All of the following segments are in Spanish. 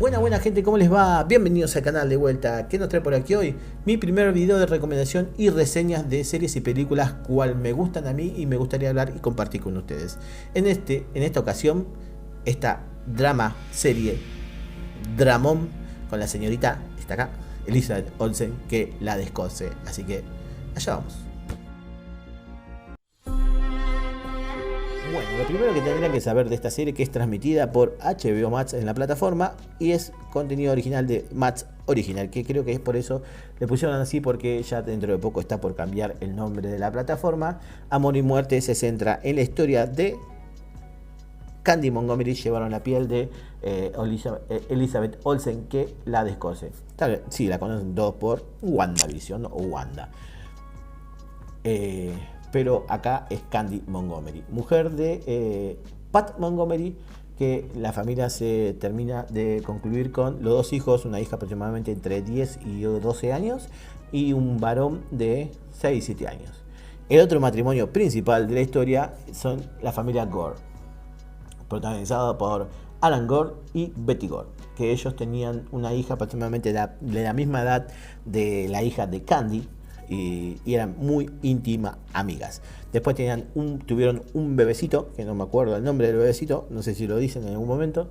Buena gente, ¿cómo les va? Bienvenidos al canal de vuelta. ¿Qué nos trae por aquí hoy? Mi primer video de recomendación y reseñas de series y películas cual me gustan a mí y me gustaría hablar y compartir con ustedes. En esta ocasión, esta serie dramón con la señorita, está acá, Elizabeth Olsen, que la descoce. Así que allá vamos. Bueno, lo primero que tendrían que saber de esta serie, que es transmitida por HBO Max en la plataforma y es contenido original de Max Original, que creo que es por eso le pusieron así, porque ya dentro de poco está por cambiar el nombre de la plataforma. Amor y Muerte se centra en la historia de Candy Montgomery, llevaron la piel de Elizabeth Olsen, que la descoce. Sí, la conocen todos por WandaVision o Wanda. Pero acá es Candy Montgomery, mujer de Pat Montgomery, que la familia se termina de concluir con los dos hijos, una hija aproximadamente entre 10 y 12 años y un varón de 6 y 7 años. El otro matrimonio principal de la historia son la familia Gore, protagonizada por Alan Gore y Betty Gore, que ellos tenían una hija aproximadamente de la misma edad de la hija de Candy, y eran muy íntimas amigas. Después tuvieron un bebecito, que no me acuerdo el nombre del bebecito, no sé si lo dicen en algún momento.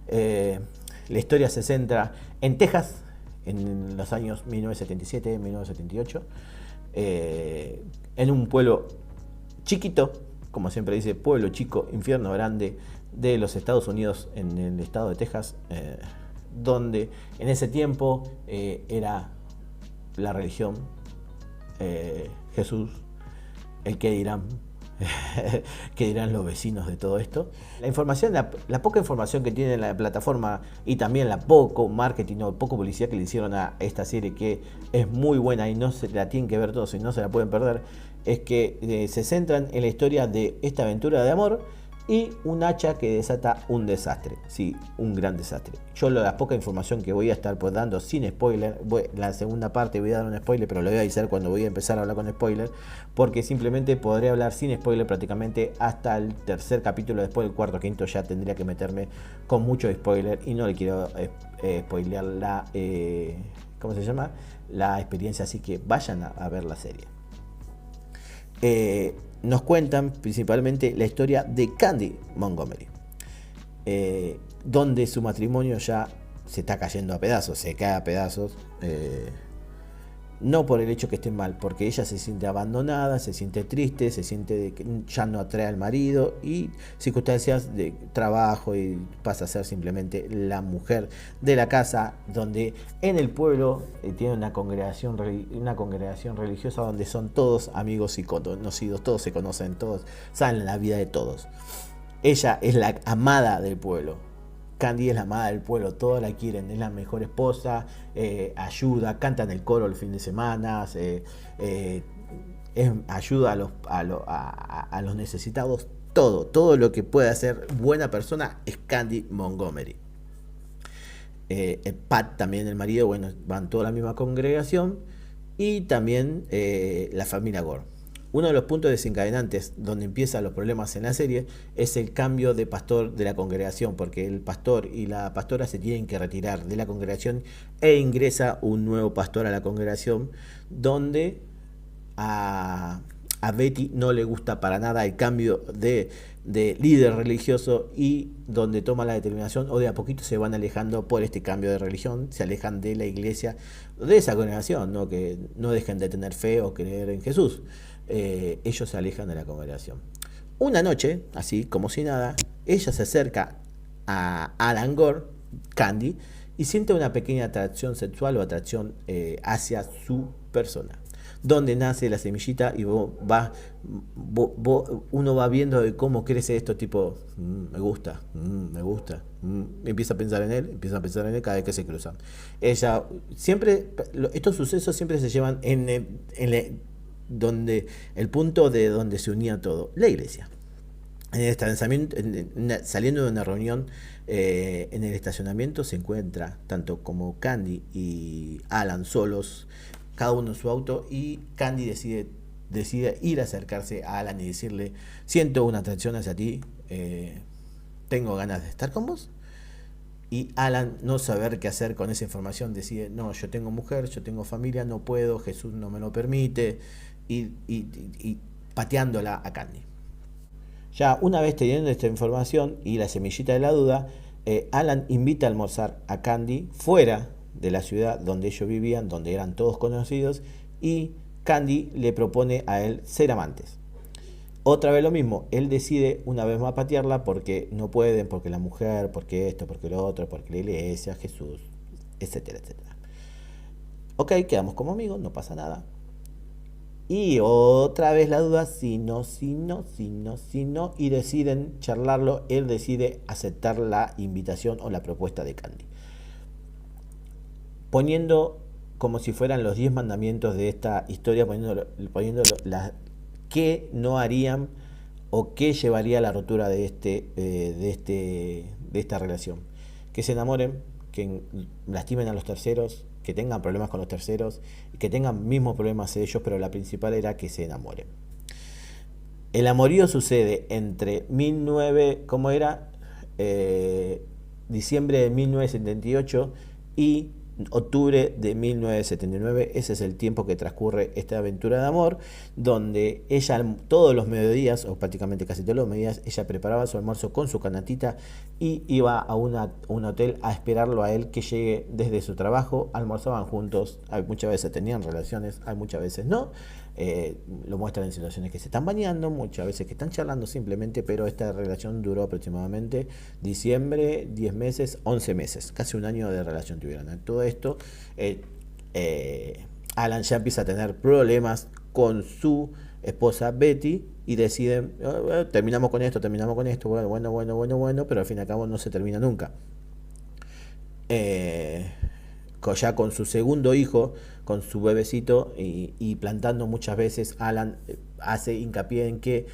La historia se centra en Texas, en los años 1977-1978, en un pueblo chiquito, como siempre dice, pueblo chico, infierno grande, de los Estados Unidos, en el estado de Texas, donde en ese tiempo era la religión Jesús, el que dirán que dirán los vecinos de todo esto. La información, la poca información que tiene la plataforma y también la poco marketing o poco publicidad que le hicieron a esta serie, que es muy buena y no se la tienen que ver todos y no se la pueden perder, es que se centran en la historia de esta aventura de amor y un hacha que desata un desastre, sí, un gran desastre. Yo la poca información que voy a estar dando sin spoiler, la segunda parte voy a dar un spoiler, pero lo voy a avisar cuando voy a empezar a hablar con spoiler, porque simplemente podré hablar sin spoiler prácticamente hasta el tercer capítulo. Después del cuarto, quinto ya tendría que meterme con mucho spoiler y no le quiero spoilear ¿cómo se llama? La experiencia, así que vayan a ver la serie. Nos cuentan principalmente la historia de Candy Montgomery, donde su matrimonio ya se está cayendo a pedazos, se cae a pedazos, no por el hecho que esté mal, porque ella se siente abandonada, se siente triste, se siente de que ya no atrae al marido y circunstancias de trabajo, y pasa a ser simplemente la mujer de la casa, donde en el pueblo tiene una congregación religiosa donde son todos amigos y conocidos, todos se conocen, todos saben la vida de todos. Ella es la amada del pueblo. Candy es la amada del pueblo, todos la quieren, es la mejor esposa, ayuda, canta en el coro el fin de semana, ayuda a los necesitados, todo lo que puede hacer buena persona es Candy Montgomery. Pat también, el marido, bueno, van toda la misma congregación, y también la familia Gore. Uno de los puntos desencadenantes donde empiezan los problemas en la serie es el cambio de pastor de la congregación, porque el pastor y la pastora se tienen que retirar de la congregación e ingresa un nuevo pastor a la congregación, donde a Betty no le gusta para nada el cambio de líder religioso, y donde toma la determinación, o de a poquito se van alejando por este cambio de religión, se alejan de la iglesia, de esa congregación, ¿no? Que no dejen de tener fe o creer en Jesús. Ellos se alejan de la congregación. Una noche, así como si nada, ella se acerca a Alan Gore, Candy, y siente una pequeña atracción sexual o atracción hacia su persona, donde nace la semillita, y uno va viendo de cómo crece esto, tipo, me gusta, empieza a pensar en él cada vez que se cruzan. Ella siempre, estos sucesos siempre se llevan donde el punto de donde se unía todo, la iglesia. En el saliendo de una reunión en el estacionamiento, se encuentra tanto como Candy y Alan solos, cada uno en su auto, y Candy decide ir a acercarse a Alan y decirle: siento una atracción hacia ti, tengo ganas de estar con vos. Y Alan, no saber qué hacer con esa información, decide, no, yo tengo mujer, yo tengo familia, no puedo, Jesús no me lo permite, y pateándola a Candy. Ya una vez teniendo esta información y la semillita de la duda, Alan invita a almorzar a Candy fuera de la ciudad donde ellos vivían, donde eran todos conocidos, y Candy le propone a él ser amantes. Otra vez lo mismo, él decide una vez más patearla porque no pueden, porque la mujer, porque esto, porque lo otro, porque la iglesia, Jesús, etcétera, etcétera. Ok, quedamos como amigos, no pasa nada. Y otra vez la duda, si no, si no, si no, si no, y deciden charlarlo, él decide aceptar la invitación o la propuesta de Candy. Poniendo como si fueran los 10 mandamientos de esta historia, poniéndolo qué no harían o qué llevaría a la rotura de esta relación. Que se enamoren, que lastimen a los terceros, que tengan problemas con los terceros, que tengan mismos problemas ellos, pero la principal era que se enamoren. El amorío sucede entre 19, ¿cómo era? Diciembre de 1978 y octubre de 1979. Ese es el tiempo que transcurre esta aventura de amor, donde ella todos los mediodías, o prácticamente casi todos los mediodías, ella preparaba su almuerzo con su canatita y iba a un hotel a esperarlo a él que llegue desde su trabajo. Almorzaban juntos, muchas veces tenían relaciones, muchas veces no. Lo muestran en situaciones que se están bañando, muchas veces que están charlando simplemente, pero esta relación duró aproximadamente diciembre, 10 meses, 11 meses, casi un año de relación tuvieron. Todo esto, Alan ya empieza a tener problemas con su esposa Betty y deciden, terminamos con esto, bueno, pero al fin y al cabo no se termina nunca. Ya con su segundo hijo, con su bebecito, y plantando muchas veces, Alan hace hincapié en que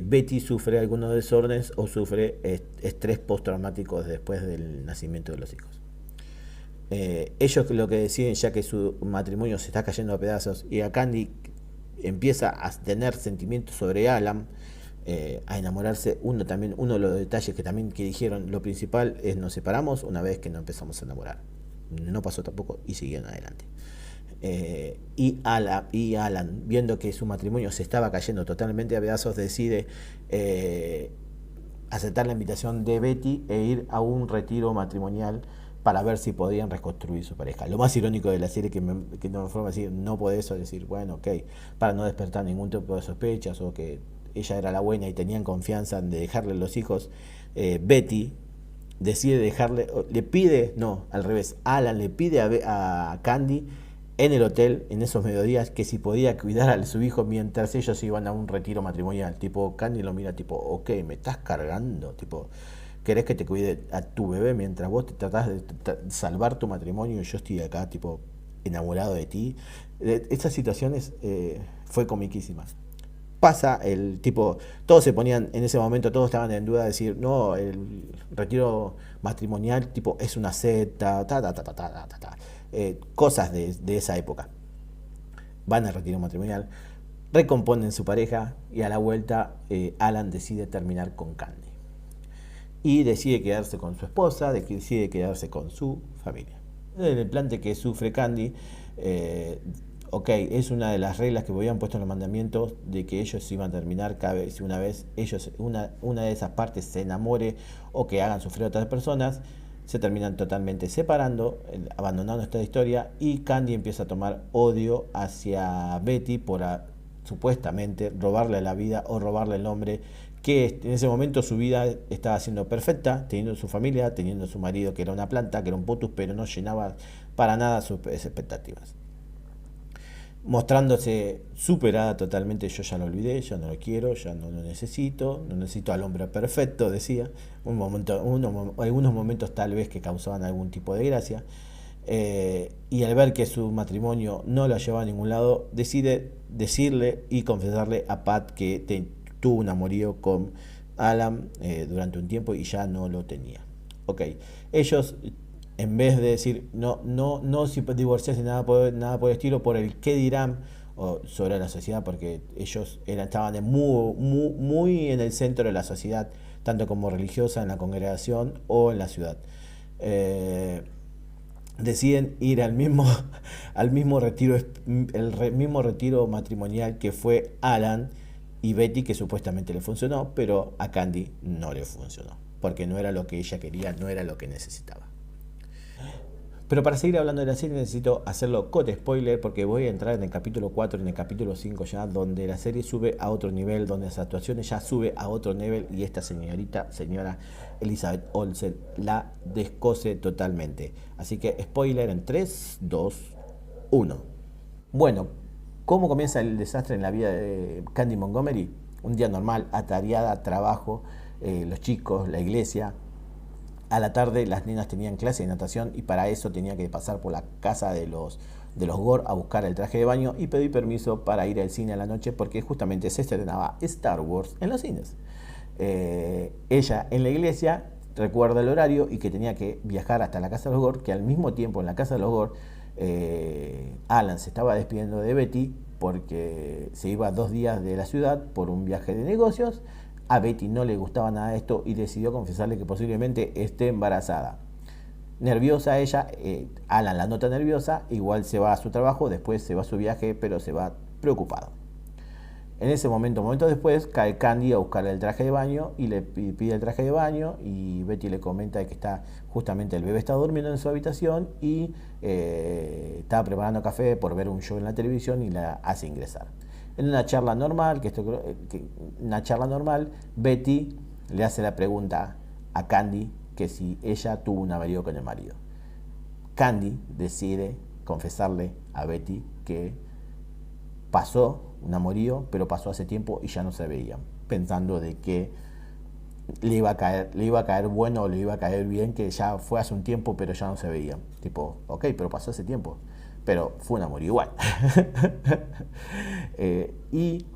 Betty sufre algunos desórdenes o sufre estrés postraumático después del nacimiento de los hijos. Ellos lo que deciden, ya que su matrimonio se está cayendo a pedazos y a Candy empieza a tener sentimientos sobre Alan, a enamorarse. Uno de los detalles que dijeron, lo principal es nos separamos una vez que nos empezamos a enamorar. No pasó tampoco y siguieron adelante. Y Alan, viendo que su matrimonio se estaba cayendo totalmente a pedazos, decide aceptar la invitación de Betty e ir a un retiro matrimonial para ver si podían reconstruir su pareja. Lo más irónico de la serie que no me forma decir, no puede eso, decir, bueno, ok, para no despertar ningún tipo de sospechas o que ella era la buena y tenían confianza de dejarle los hijos. Betty decide dejarle, le pide, no, al revés, Alan le pide a Candy en el hotel, en esos mediodías, que si podía cuidar a su hijo mientras ellos iban a un retiro matrimonial. Tipo, Candy lo mira tipo, ok, me estás cargando, tipo, ¿querés que te cuide a tu bebé mientras vos te tratás de salvar tu matrimonio y yo estoy acá, tipo, enamorado de ti? Estas situaciones fue comiquísima. Pasa el tipo, todos se ponían en ese momento, todos estaban en duda de decir, no, el retiro matrimonial tipo es una secta, cosas de esa época. Van al retiro matrimonial, recomponen su pareja y a la vuelta Alan decide terminar con Candy y decide quedarse con su esposa, decide quedarse con su familia. En el plan de que sufre Candy, ok, es una de las reglas que habían puesto en los mandamientos de que ellos iban a terminar cada vez, una vez una de esas partes se enamore o que hagan sufrir a otras personas, se terminan totalmente separando, abandonando esta historia, y Candy empieza a tomar odio hacia Betty por supuestamente robarle la vida o robarle el nombre, que en ese momento su vida estaba siendo perfecta, teniendo su familia, teniendo su marido que era una planta, que era un putus, pero no llenaba para nada sus expectativas. Mostrándose superada totalmente, yo ya lo olvidé, ya no lo quiero, ya no lo necesito, no necesito al hombre perfecto, decía. Algunos momentos tal vez que causaban algún tipo de gracia. Y al ver que su matrimonio no lo llevaba a ningún lado, decide decirle y confesarle a Pat que tuvo un amorío con Alan durante un tiempo y ya no lo tenía. Ok, ellos, en vez de decir no si divorciarse nada por el estilo, por el qué dirán o sobre la sociedad, porque ellos estaban muy en el centro de la sociedad, tanto como religiosa en la congregación o en la ciudad. eh, deciden ir al mismo, al mismo retiro, mismo retiro matrimonial que fue Alan y Betty, que supuestamente le funcionó, pero a Candy no le funcionó, porque no era lo que ella quería, no era lo que necesitaba. Pero para seguir hablando de la serie necesito hacerlo con spoiler, porque voy a entrar en el capítulo 4 y en el capítulo 5 ya, donde la serie sube a otro nivel, donde las actuaciones ya sube a otro nivel y esta señora Elizabeth Olsen la descose totalmente. Así que spoiler en 3, 2, 1. Bueno, ¿cómo comienza el desastre en la vida de Candy Montgomery? Un día normal, atareada, trabajo, los chicos, la iglesia. A la tarde las nenas tenían clase de natación y para eso tenía que pasar por la casa de los Gore a buscar el traje de baño y pedir permiso para ir al cine a la noche porque justamente se estrenaba Star Wars en los cines. Ella en la iglesia recuerda el horario y que tenía que viajar hasta la casa de los Gore, que al mismo tiempo en la casa de los Gore Alan se estaba despidiendo de Betty porque se iba 2 días de la ciudad por un viaje de negocios. A Betty no le gustaba nada esto y decidió confesarle que posiblemente esté embarazada. Nerviosa ella, Alan la nota nerviosa, igual se va a su trabajo, después se va a su viaje, pero se va preocupado. En ese momento, momentos después, cae Candy a buscarle el traje de baño y le pide el traje de baño y Betty le comenta que está justamente el bebé está durmiendo en su habitación y estaba preparando café por ver un show en la televisión y la hace ingresar. En una charla normal, Betty le hace la pregunta a Candy que si ella tuvo un amorío con el marido. Candy decide confesarle a Betty que pasó un amorío, pero pasó hace tiempo y ya no se veían, pensando de que le iba a caer bueno o le iba a caer bien, que ya fue hace un tiempo, pero ya no se veían. Tipo, ok, pero pasó hace tiempo, pero fue un amorío igual. Y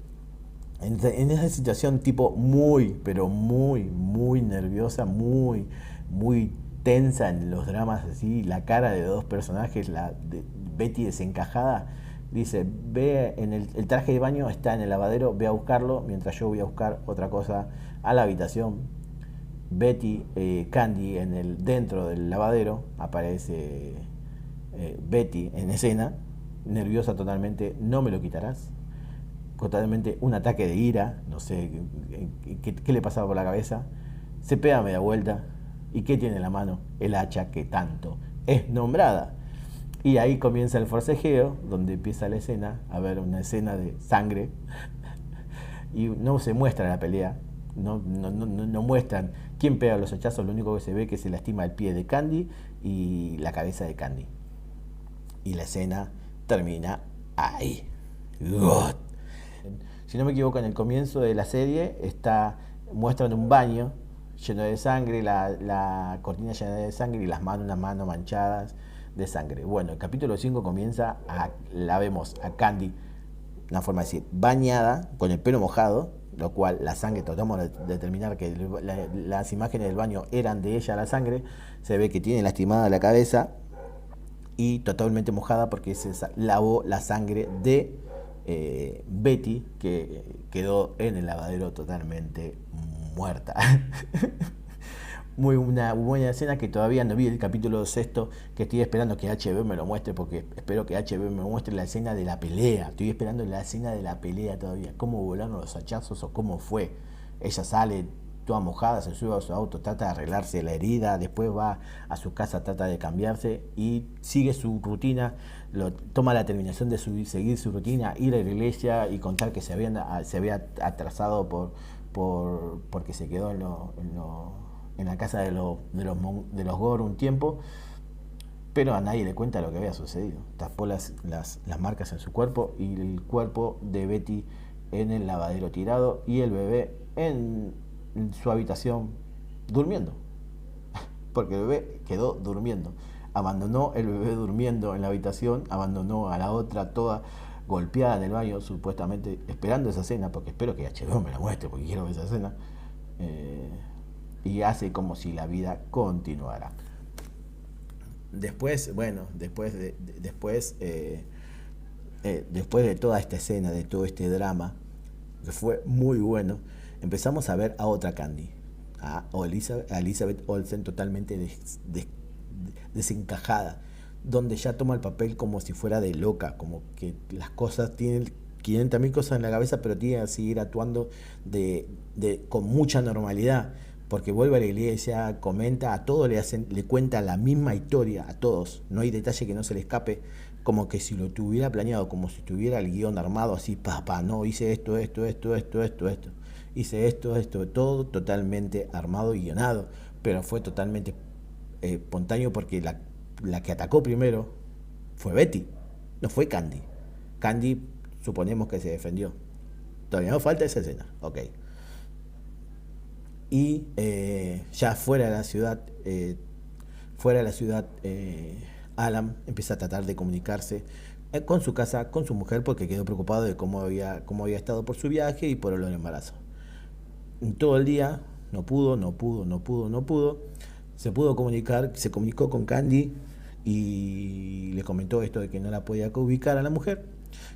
en esa situación tipo muy, pero muy, muy nerviosa, muy, muy tensa en los dramas así, la cara de 2 personajes, la de Betty desencajada, dice, ve en el traje de baño está en el lavadero, ve a buscarlo, mientras yo voy a buscar otra cosa a la habitación. Betty, Candy dentro del lavadero, aparece Betty en escena, nerviosa totalmente, no me lo quitarás. Totalmente un ataque de ira, no sé qué le pasaba por la cabeza. Se pega media vuelta y ¿qué tiene en la mano? El hacha que tanto es nombrada. Y ahí comienza el forcejeo, donde empieza la escena, a ver una escena de sangre y no se muestra la pelea, no muestran quién pega los hachazos, lo único que se ve que se lastima el pie de Candy y la cabeza de Candy. Y la escena termina ahí. God. Si no me equivoco, en el comienzo de la serie muestran un baño lleno de sangre, la cortina llena de sangre y las manos manchadas de sangre. Bueno, el capítulo 5 comienza, la vemos a Candy, una forma de decir, bañada, con el pelo mojado, lo cual la sangre, tratamos de determinar que las imágenes del baño eran de ella, la sangre, se ve que tiene lastimada la cabeza y totalmente mojada porque se lavó la sangre de Betty, que quedó en el lavadero totalmente muerta. Una buena escena que todavía no vi el capítulo 6, que estoy esperando que HBO me lo muestre, porque espero que HBO me muestre la escena de la pelea. Estoy esperando la escena de la pelea todavía, cómo volaron los hachazos o cómo fue. Ella sale toda mojada, se sube a su auto, trata de arreglarse la herida, después va a su casa, trata de cambiarse y sigue su rutina. Toma la determinación de seguir su rutina, ir a la iglesia y contar que se había atrasado porque se quedó en la casa de los Gore un tiempo, pero a nadie le cuenta lo que había sucedido. Tapó las marcas en su cuerpo y el cuerpo de Betty en el lavadero tirado y el bebé en su habitación durmiendo, porque el bebé quedó durmiendo. Abandonó el bebé durmiendo en la habitación, abandonó a la otra toda golpeada en el baño, supuestamente esperando esa escena, porque espero que HBO me la muestre, porque quiero ver esa escena. Y hace como si la vida continuara. Después, bueno, después de toda esta escena, de todo este drama, que fue muy bueno, empezamos a ver a otra Candy, a Elizabeth Olsen totalmente desencajada, donde ya toma el papel como si fuera de loca, como que las cosas tienen 500.000 cosas en la cabeza, pero tiene que seguir actuando con mucha normalidad, porque vuelve a la iglesia, comenta, a todos le cuenta la misma historia, a todos, no hay detalle que no se le escape, como que si lo tuviera planeado, como si tuviera el guión armado, así, no, hice esto, hice esto, todo totalmente armado y guionado, pero fue totalmente espontáneo porque la que atacó primero fue Betty, no fue Candy. Candy suponemos que se defendió. Todavía no falta esa escena, ok. Y ya fuera de la ciudad, Alan empieza a tratar de comunicarse con su casa, con su mujer, porque quedó preocupado de cómo había estado por su viaje y por el embarazo. Todo el día no pudo. Se pudo comunicar, se comunicó con Candy y le comentó esto de que no la podía ubicar a la mujer,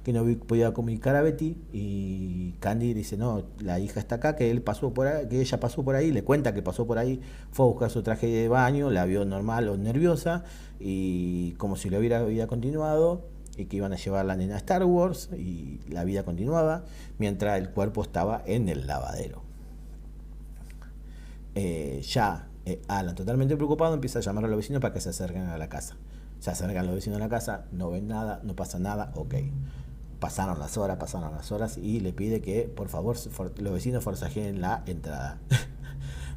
que no podía comunicar a Betty, y Candy dice, no, la hija está acá, que ella pasó por ahí, le cuenta que pasó por ahí, fue a buscar su traje de baño, la vio normal o nerviosa, y como si la vida continuado, y que iban a llevar la nena a Star Wars, y la vida continuaba, mientras el cuerpo estaba en el lavadero. Alan, totalmente preocupado, empieza a llamar a los vecinos para que se acerquen a la casa. Se acercan los vecinos a la casa, no ven nada, no pasa nada, ok. Pasaron las horas y le pide que por favor los vecinos forsajeen la entrada.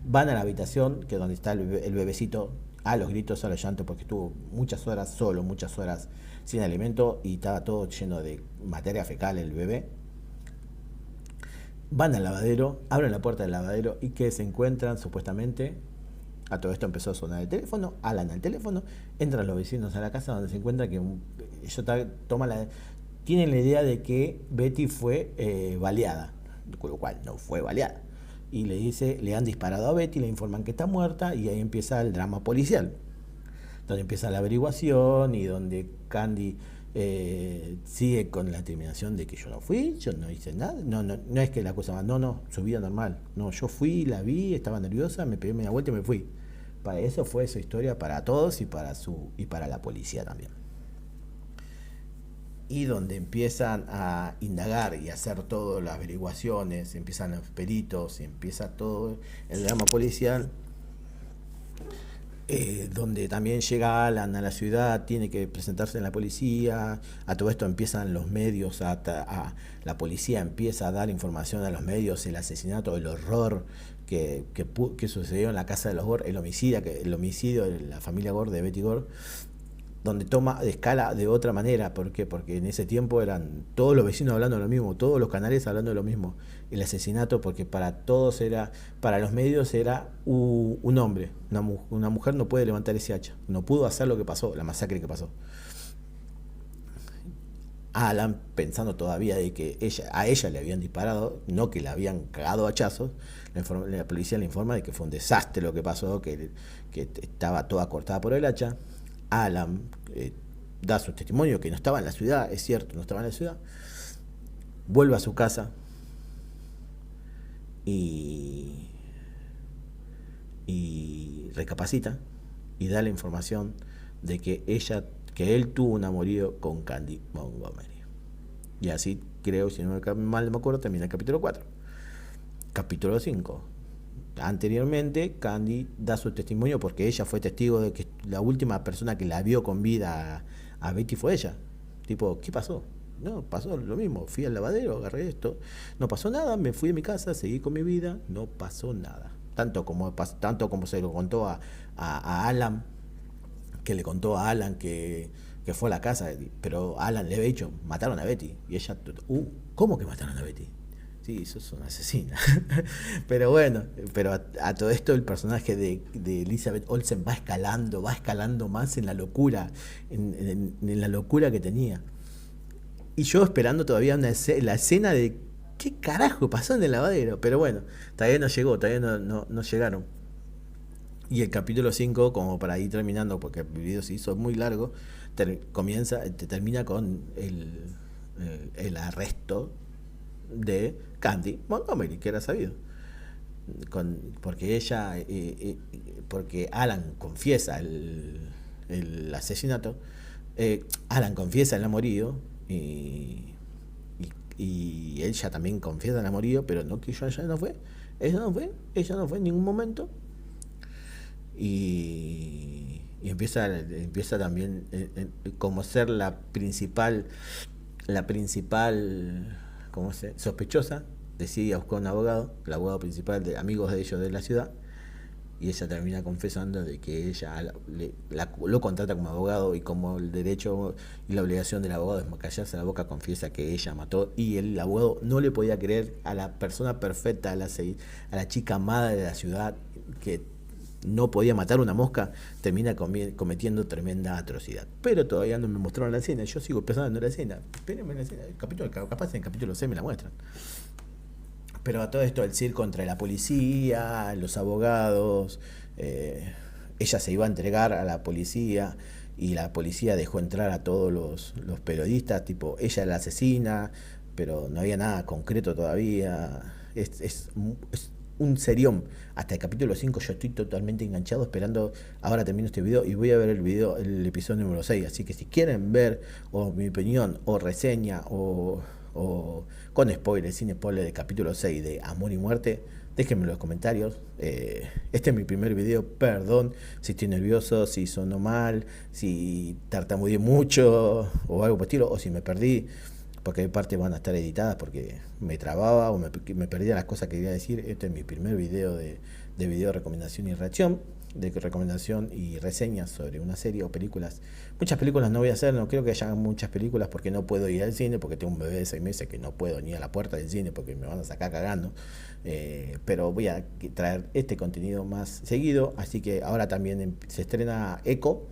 Van a la habitación, que es donde está el bebecito, a los gritos, a los llantos, porque estuvo muchas horas sin alimento y estaba todo lleno de materia fecal el bebé. Van al lavadero, abren la puerta del lavadero y que se encuentran supuestamente. A todo esto empezó a sonar el teléfono, Alan al teléfono, entran los vecinos a la casa donde se encuentra que tienen la idea de que Betty fue baleada, con lo cual no fue baleada. Y le han disparado a Betty, le informan que está muerta y ahí empieza el drama policial, donde empieza la averiguación y donde Candy sigue con la determinación de que yo no fui, yo no hice nada, no es que la cosa más, no, su vida normal, no, yo fui, la vi, estaba nerviosa, me pegué media vuelta y me fui. Para eso fue su historia para todos y para la policía también. Y donde empiezan a indagar y a hacer todas las averiguaciones, empiezan los peritos, empieza todo el drama policial, donde también llega Alan a la ciudad, tiene que presentarse en la policía, a todo esto empiezan los medios, la policía empieza a dar información a los medios, el asesinato, el horror que sucedió en la casa de los Gore, el homicidio de la familia Gore, de Betty Gore, donde toma de escala de otra manera. ¿Por qué? Porque en ese tiempo eran todos los vecinos hablando de lo mismo, todos los canales hablando de lo mismo. El asesinato, porque para los medios era un hombre, una mujer no puede levantar ese hacha, no pudo hacer lo que pasó, la masacre que pasó. Alan, pensando todavía de que a ella le habían disparado, no que la habían cagado a hachazos, la policía le informa de que fue un desastre lo que pasó, que estaba toda cortada por el hacha. Alan da su testimonio que no estaba en la ciudad, es cierto, no estaba en la ciudad, vuelve a su casa y recapacita y da la información de que él tuvo un amorío con Candy Montgomery. Y así, creo, si no mal me acuerdo, termina el capítulo 4. Capítulo 5. Anteriormente, Candy da su testimonio porque ella fue testigo de que la última persona que la vio con vida a Betty fue ella. Tipo, ¿qué pasó? No, pasó lo mismo. Fui al lavadero, agarré esto. No pasó nada, me fui de mi casa, seguí con mi vida. No pasó nada. Tanto como se lo contó a Alan, que le contó a Alan que fue a la casa, pero Alan le había dicho, mataron a Betty. Y ella, ¿cómo que mataron a Betty? Sí, sos una asesina. Pero bueno, a todo esto el personaje de Elizabeth Olsen va escalando más en la locura, en la locura que tenía. Y yo esperando todavía la escena de qué carajo pasó en el lavadero. Pero bueno, todavía no llegó, todavía no llegaron. Y el capítulo 5, como para ir terminando, porque el video se hizo muy largo, termina con el arresto de Candy Montgomery, que era sabido. Porque Alan confiesa el asesinato, Alan confiesa el amorío y ella también confiesa el amorío, pero no, que ella no fue, ella no fue en ningún momento. Y empieza también como ser la principal ¿cómo se? Sospechosa. Decide buscar un abogado, el abogado principal de amigos de ellos de la ciudad, y ella termina confesando de que ella lo contrata como abogado, y como el derecho y la obligación del abogado es callarse la boca, confiesa que ella mató, y el abogado no le podía creer a la persona perfecta, a la chica amada de la ciudad, que no podía matar una mosca, termina cometiendo tremenda atrocidad. Pero todavía no me mostraron la escena, yo sigo pensando en la escena. Espérenme la escena, capaz en el capítulo 6 me la muestran. Pero a todo esto, el circo entre la policía, los abogados, ella se iba a entregar a la policía y la policía dejó entrar a todos los periodistas, tipo, ella es la asesina, pero no había nada concreto todavía. Es un serión. Hasta el capítulo 5 yo estoy totalmente enganchado esperando. Ahora termino este video y voy a ver el episodio número 6. Así que si quieren ver o mi opinión o reseña o con spoilers, sin spoilers, del capítulo 6 de Amor y Muerte, déjenme en los comentarios. Este es mi primer video, perdón si estoy nervioso, si sonó mal, si tartamudeé mucho o algo por el estilo, o si me perdí, porque hay partes van a estar editadas porque me trababa o me perdía las cosas que quería decir. Este es mi primer video de video recomendación y reacción, de recomendación y reseñas sobre una serie o películas. Muchas películas no voy a hacer, no creo que haya muchas películas porque no puedo ir al cine, porque tengo un bebé de 6 meses que no puedo ni a la puerta del cine porque me van a sacar cagando. Pero voy a traer este contenido más seguido, así que ahora también se estrena Echo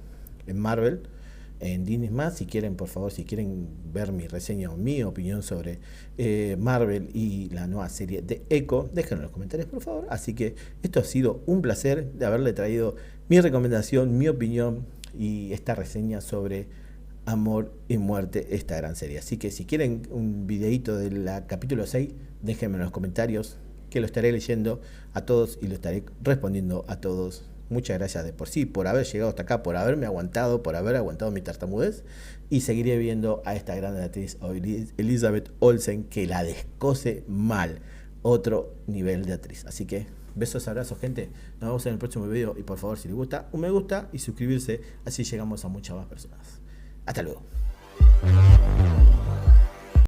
en Marvel, en Disney+. Si quieren, por favor, si quieren ver mi reseña o mi opinión sobre Marvel y la nueva serie de Echo, déjenlo en los comentarios, por favor. Así que esto ha sido un placer de haberle traído mi recomendación, mi opinión y esta reseña sobre Amor y Muerte, esta gran serie. Así que si quieren un videito del capítulo 6, déjenme en los comentarios, que lo estaré leyendo a todos y lo estaré respondiendo a todos. Muchas gracias de por sí, por haber llegado hasta acá, por haberme aguantado, por haber aguantado mi tartamudez. Y seguiré viendo a esta gran actriz Elizabeth Olsen, que la descose mal. Otro nivel de actriz. Así que besos, abrazos, gente. Nos vemos en el próximo video. Y por favor, si les gusta, un me gusta y suscribirse. Así llegamos a muchas más personas. Hasta luego.